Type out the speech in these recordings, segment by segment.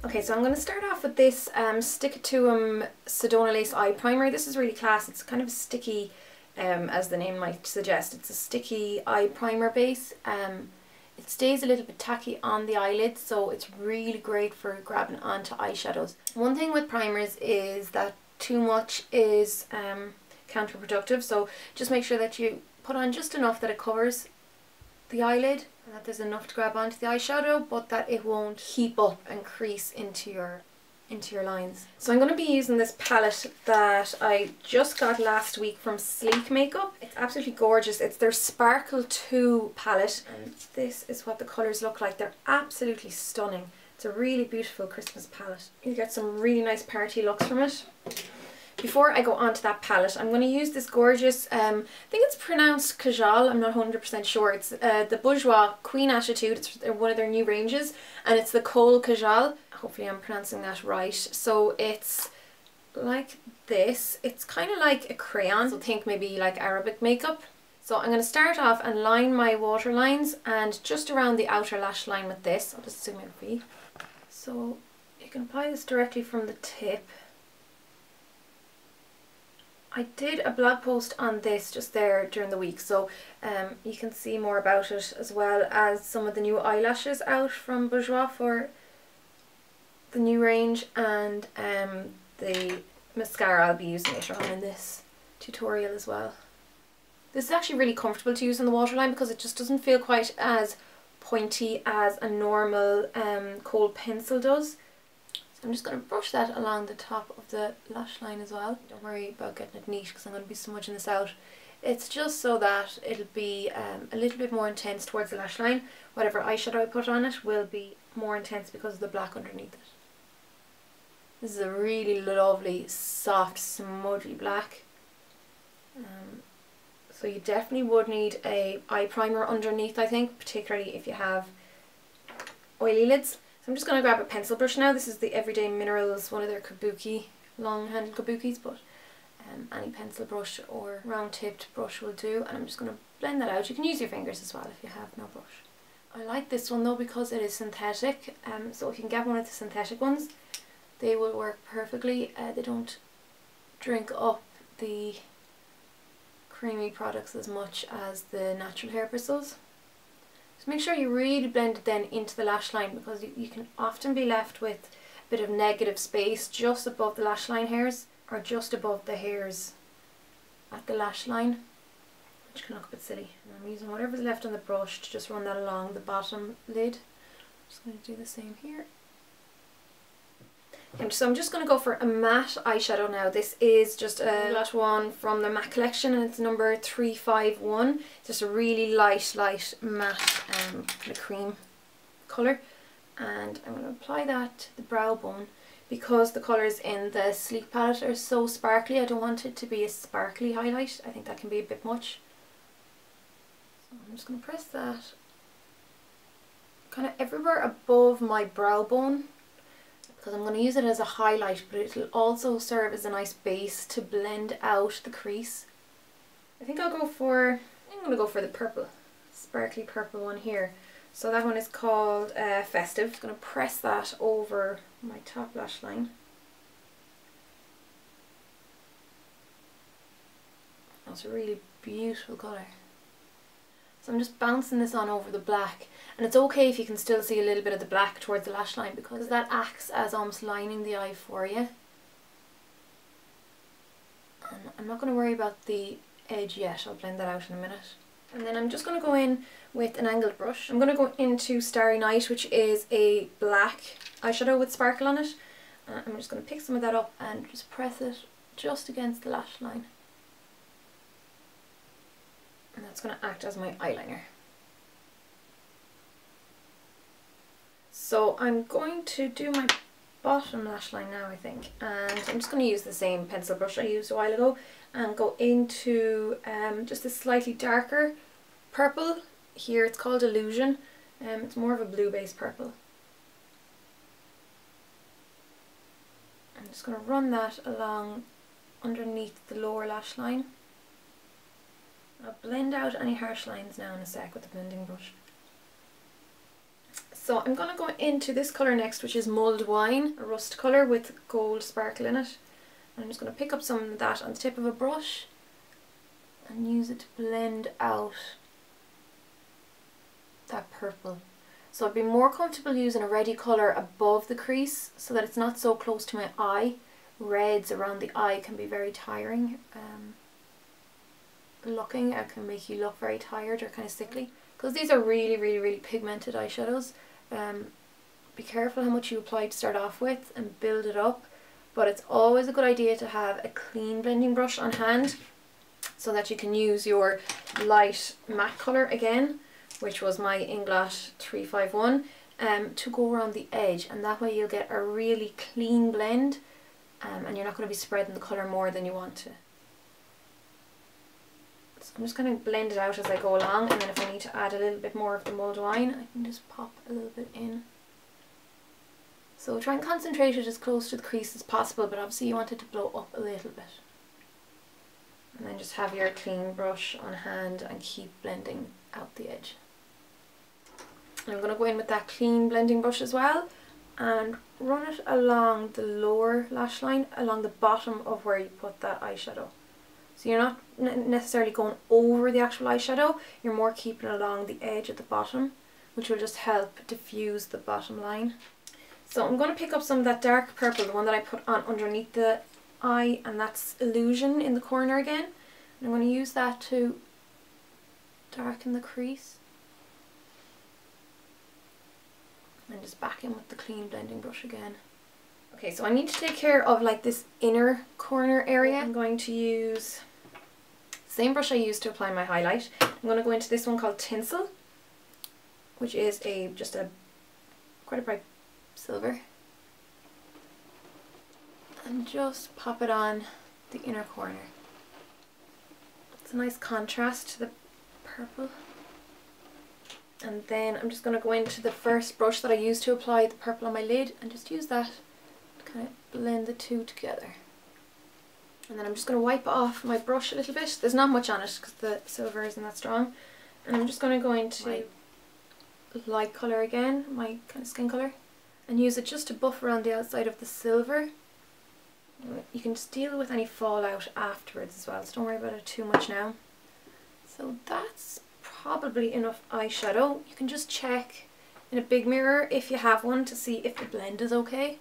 Okay, so I'm going to start off with this Stick It To 'Em Sedona Lace Eye Primer. This is really class. It's kind of a sticky, as the name might suggest. It's a sticky eye primer base. It stays a little bit tacky on the eyelids, so it's really great for grabbing onto eyeshadows. One thing with primers is that too much is counterproductive, so just make sure that you put on just enough that it covers the eyelid and that there's enough to grab onto the eyeshadow, but that it won't heap up and crease into your lines. So I'm going to be using this palette that I just got last week from Letzmakeup. It's absolutely gorgeous. It's their Sparkle 2 palette, and this is what the colours look like. They're absolutely stunning. It's a really beautiful Christmas palette. You get some really nice party looks from it. Before I go on to that palette, I'm going to use this gorgeous, I think it's pronounced Kajal, I'm not 100% sure. It's the Bourjois Queen Attitude. It's one of their new ranges, and it's the Kohl Kajal. Hopefully I'm pronouncing that right. So it's like this. It's kind of like a crayon, so think maybe like Arabic makeup. So I'm going to start off and line my waterlines and just around the outer lash line with this. I'll just zoom in for you. So you can apply this directly from the tip. I did a blog post on this just there during the week, so you can see more about it, as well as some of the new eyelashes out from Bourjois for the new range, and the mascara I'll be using later on in this tutorial as well. This is actually really comfortable to use on the waterline because it just doesn't feel quite as pointy as a normal kohl pencil does. I'm just going to brush that along the top of the lash line as well. Don't worry about getting it neat because I'm going to be smudging this out. It's just so that it'll be a little bit more intense towards the lash line. Whatever eyeshadow I put on it will be more intense because of the black underneath it. This is a really lovely, soft, smudgy black. So you definitely would need a eye primer underneath, I think, particularly if you have oily lids. I'm just going to grab a pencil brush now. This is the Everyday Minerals, one of their kabuki, long-handled kabukis, but any pencil brush or round-tipped brush will do. And I'm just going to blend that out. You can use your fingers as well if you have no brush. I like this one though because it is synthetic, so if you can get one of the synthetic ones, they will work perfectly. They don't drink up the creamy products as much as the natural hair bristles. So make sure you really blend it then into the lash line, because you can often be left with a bit of negative space just above the lash line hairs, or just above the hairs at the lash line, which can look a bit silly. And I'm using whatever's left on the brush to just run that along the bottom lid. I'm just going to do the same here. And so I'm just going to go for a matte eyeshadow now. This is just a lash one from the MAC collection, and it's number 351. It's just a really light matte kind of cream colour. And I'm going to apply that to the brow bone. Because the colours in the Sleek palette are so sparkly, I don't want it to be a sparkly highlight. I think that can be a bit much. So I'm just going to press that kind of everywhere above my brow bone, because I'm going to use it as a highlight, but it'll also serve as a nice base to blend out the crease. I'm going to go for the purple, sparkly purple one here. So that one is called Festive. I'm going to press that over my top lash line. That's a really beautiful colour. So I'm just bouncing this on over the black, and it's okay if you can still see a little bit of the black towards the lash line, because that acts as almost lining the eye for you. And I'm not going to worry about the edge yet, I'll blend that out in a minute. And then I'm just going to go in with an angled brush. I'm going to go into Starry Night, which is a black eyeshadow with sparkle on it. I'm just going to pick some of that up and just press it just against the lash line. And that's going to act as my eyeliner. So I'm going to do my bottom lash line now, I think, and I'm just going to use the same pencil brush I used a while ago and go into just a slightly darker purple. Here it's called Illusion. It's more of a blue based purple. I'm just going to run that along underneath the lower lash line. I'll blend out any harsh lines now in a sec with the blending brush. So I'm going to go into this colour next, which is Mulled Wine, a rust colour with gold sparkle in it. And I'm just going to pick up some of that on the tip of a brush and use it to blend out that purple. So I'd be more comfortable using a reddy colour above the crease so that it's not so close to my eye. Reds around the eye can be very tiring. Looking, it can make you look very tired or kind of sickly. Because these are really pigmented eyeshadows. Be careful how much you apply to start off with and build it up. But it's always a good idea to have a clean blending brush on hand so that you can use your light matte colour again, which was my Eyelash 351, to go around the edge, and that way you'll get a really clean blend, and you're not going to be spreading the colour more than you want to. So I'm just going to blend it out as I go along, and then if I need to add a little bit more of the mulled wine, I can just pop a little bit in. So try and concentrate it as close to the crease as possible, but obviously you want it to blow up a little bit. And then just have your clean brush on hand and keep blending out the edge. And I'm going to go in with that clean blending brush as well and run it along the lower lash line, along the bottom of where you put that eyeshadow. So you're not necessarily going over the actual eyeshadow, you're more keeping it along the edge at the bottom, which will just help diffuse the bottom line. So I'm going to pick up some of that dark purple, the one that I put on underneath the eye, and that's Illusion in the corner again. And I'm going to use that to darken the crease. And just back in with the clean blending brush again. Okay, so I need to take care of like this inner corner area. I'm going to use the same brush I used to apply my highlight. I'm going to go into this one called Tinsel, which is just a quite a bright silver, and just pop it on the inner corner. It's a nice contrast to the purple. And then I'm just going to go into the first brush that I used to apply the purple on my lid and just use that to kind of blend the two together. And then I'm just going to wipe off my brush a little bit. There's not much on it because the silver isn't that strong. And I'm just going to go into my light colour again, my kind of skin colour, and use it just to buff around the outside of the silver. You can just deal with any fallout afterwards as well, so don't worry about it too much now. So that's probably enough eyeshadow. You can just check in a big mirror if you have one to see if the blend is okay.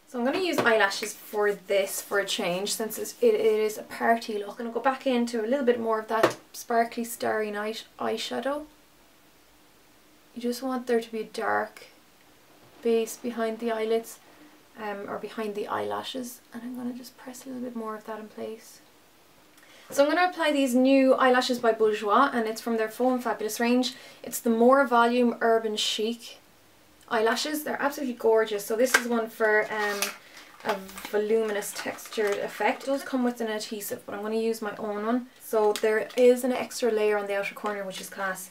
So I'm going to use eyelashes for this for a change, since it is a party look. I'm going to go back into a little bit more of that sparkly Starry Night eyeshadow. You just want there to be a dark base behind the eyelids, or behind the eyelashes, and I'm going to just press a little bit more of that in place. So I'm going to apply these new eyelashes by Bourjois, and it's from their Foam Fabulous range. It's the More Volume Urban Chic eyelashes. They're absolutely gorgeous. So this is one for a voluminous textured effect. It does come with an adhesive, but I'm going to use my own one. So there is an extra layer on the outer corner, which is class.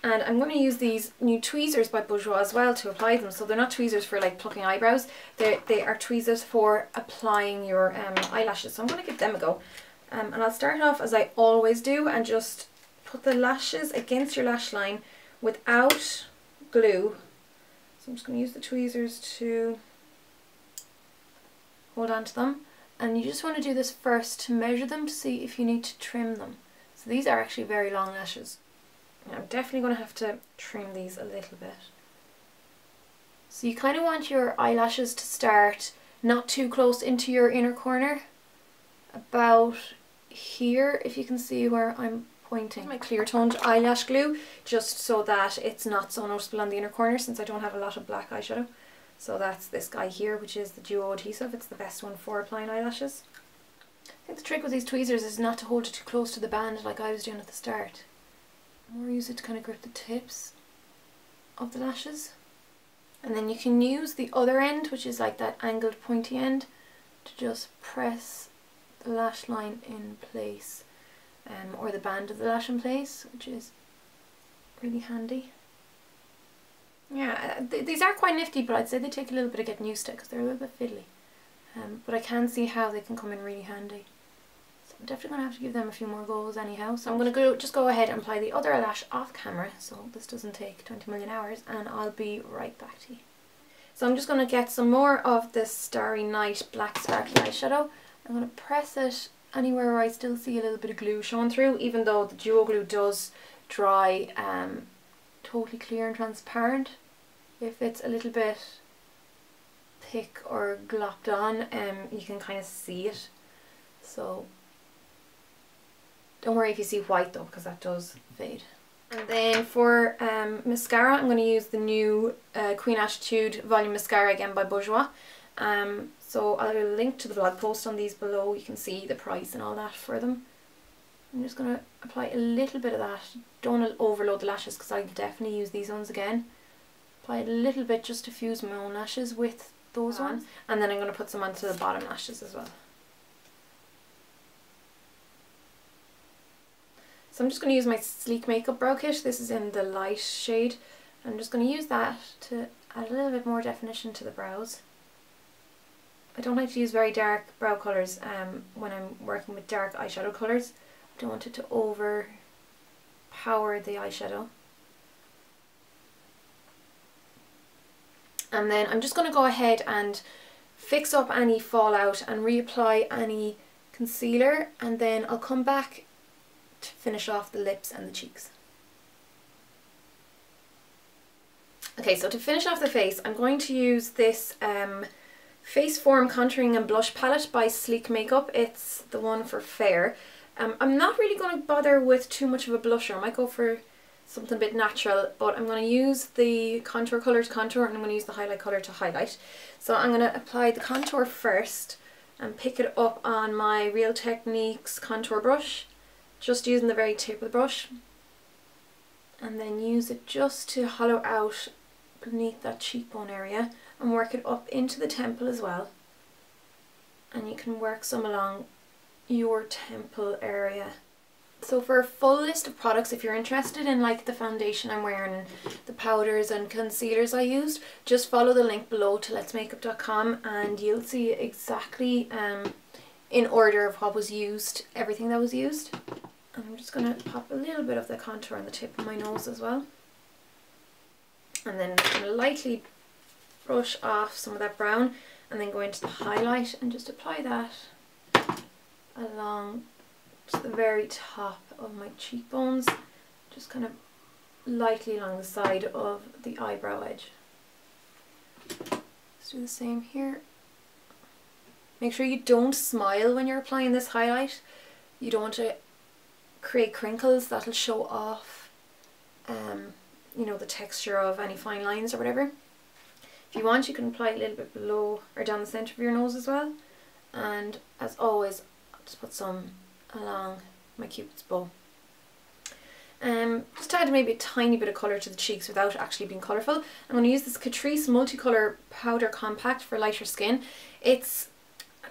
And I'm going to use these new tweezers by Bourjois as well to apply them. So they're not tweezers for like plucking eyebrows. They are tweezers for applying your eyelashes. So I'm going to give them a go. And I'll start off as I always do and just put the lashes against your lash line without glue. So I'm just going to use the tweezers to hold on to them. And you just want to do this first to measure them to see if you need to trim them. So these are actually very long lashes. I'm definitely going to have to trim these a little bit. So you kind of want your eyelashes to start not too close into your inner corner. About here, if you can see where I'm pointing. My clear toned eyelash glue, just so that it's not so noticeable on the inner corner, since I don't have a lot of black eyeshadow. So that's this guy here, which is the Duo adhesive. It's the best one for applying eyelashes. I think the trick with these tweezers is not to hold it too close to the band like I was doing at the start. More use it to kind of grip the tips of the lashes. And then you can use the other end, which is like that angled pointy end, to just press the lash line in place, or the band of the lash in place, which is really handy. Yeah, these are quite nifty, but I'd say they take a little bit of getting used to because they're a little bit fiddly. But I can see how they can come in really handy. So definitely going to have to give them a few more goes anyhow. So I'm going to just go ahead and apply the other lash off camera so this doesn't take 20 million hours, and I'll be right back to you. So I'm just going to get some more of this Starry Night Black Sparkly Eyeshadow. I'm going to press it anywhere where I still see a little bit of glue showing through, even though the duo glue does dry totally clear and transparent. If it's a little bit thick or glopped on, you can kind of see it. So don't worry if you see white though, because that does fade. And then for mascara, I'm going to use the new Queen Attitude Volume Mascara again by Bourjois. So I'll link to the blog post on these below. You can see the price and all that for them. I'm just going to apply a little bit of that. Don't overload the lashes because I'll definitely use these ones again. Apply a little bit just to fuse my own lashes with those ones. And then I'm going to put some onto the bottom lashes as well. So I'm just going to use my Sleek Makeup Brow Kit. This is in the light shade. I'm just going to use that to add a little bit more definition to the brows. I don't like to use very dark brow colours when I'm working with dark eyeshadow colours. I don't want it to overpower the eyeshadow. And then I'm just going to go ahead and fix up any fallout and reapply any concealer, and then I'll come back to finish off the lips and the cheeks. Okay, so to finish off the face, I'm going to use this Face Form Contouring and Blush Palette by Sleek Makeup. It's the one for fair. I'm not really going to bother with too much of a blusher. I might go for something a bit natural, but I'm going to use the contour colour to contour, and I'm going to use the highlight colour to highlight. So I'm going to apply the contour first and pick it up on my Real Techniques contour brush, just using the very tip of the brush, and then use it just to hollow out beneath that cheekbone area and work it up into the temple as well. And you can work some along your temple area. So for a full list of products, if you're interested in like the foundation I'm wearing, the powders and concealers I used, just follow the link below to letzmakeup.com and you'll see exactly in order of what was used, everything that was used. And I'm just going to pop a little bit of the contour on the tip of my nose as well. And then I'm going to lightly brush off some of that brown and then go into the highlight and just apply that along to the very top of my cheekbones, just kind of lightly along the side of the eyebrow edge. Let's do the same here. Make sure you don't smile when you're applying this highlight. You don't want to create crinkles that'll show off you know, the texture of any fine lines or whatever. If you want, you can apply a little bit below or down the centre of your nose as well. And as always, I'll just put some along my cupid's bow. Just to add maybe a tiny bit of colour to the cheeks without actually being colourful, I'm going to use this Catrice Multicolour Powder Compact for lighter skin. I'm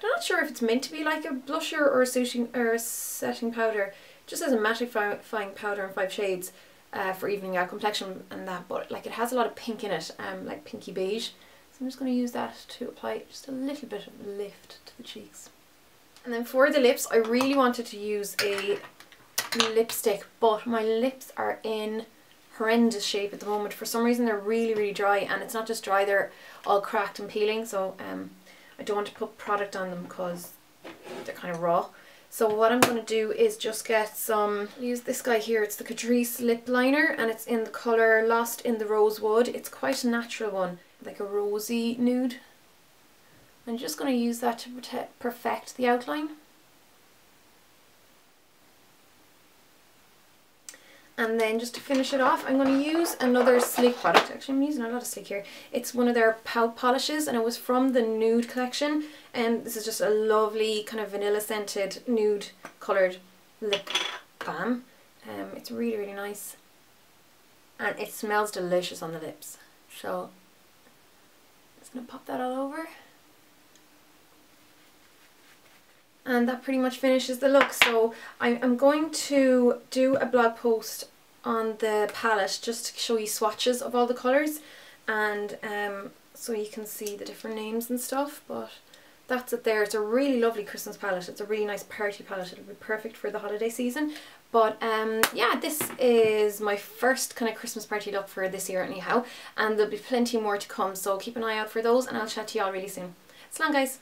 not sure if it's meant to be like a blusher or a setting powder. It just has a mattifying powder in 5 shades for evening out complexion and that, but like it has a lot of pink in it, like pinky beige. So I'm just going to use that to apply just a little bit of lift to the cheeks. And then for the lips, I really wanted to use a lipstick, but my lips are in horrendous shape at the moment. For some reason they're really, really dry, and it's not just dry, they're all cracked and peeling, so I don't want to put product on them because they're kind of raw. So what I'm going to do is just get some, use this guy here, it's the Catrice lip liner, and it's in the colour Lost in the Rosewood. It's quite a natural one, like a rosy nude. I'm just going to use that to perfect the outline. And then just to finish it off, I'm going to use another Sleek product. Actually, I'm using a lot of Sleek here. It's one of their pout polishes, and it was from the nude collection. And this is just a lovely kind of vanilla scented nude coloured lip balm. It's really, really nice. And it smells delicious on the lips. So I'm just going to pop that all over. And that pretty much finishes the look. So I'm going to do a blog post on the palette just to show you swatches of all the colours, and so you can see the different names and stuff, but that's it there. It's a really lovely Christmas palette. It's a really nice party palette. It'll be perfect for the holiday season. But yeah, this is my first kind of Christmas party look for this year anyhow, and there'll be plenty more to come, so keep an eye out for those, and I'll chat to you all really soon. So long, guys.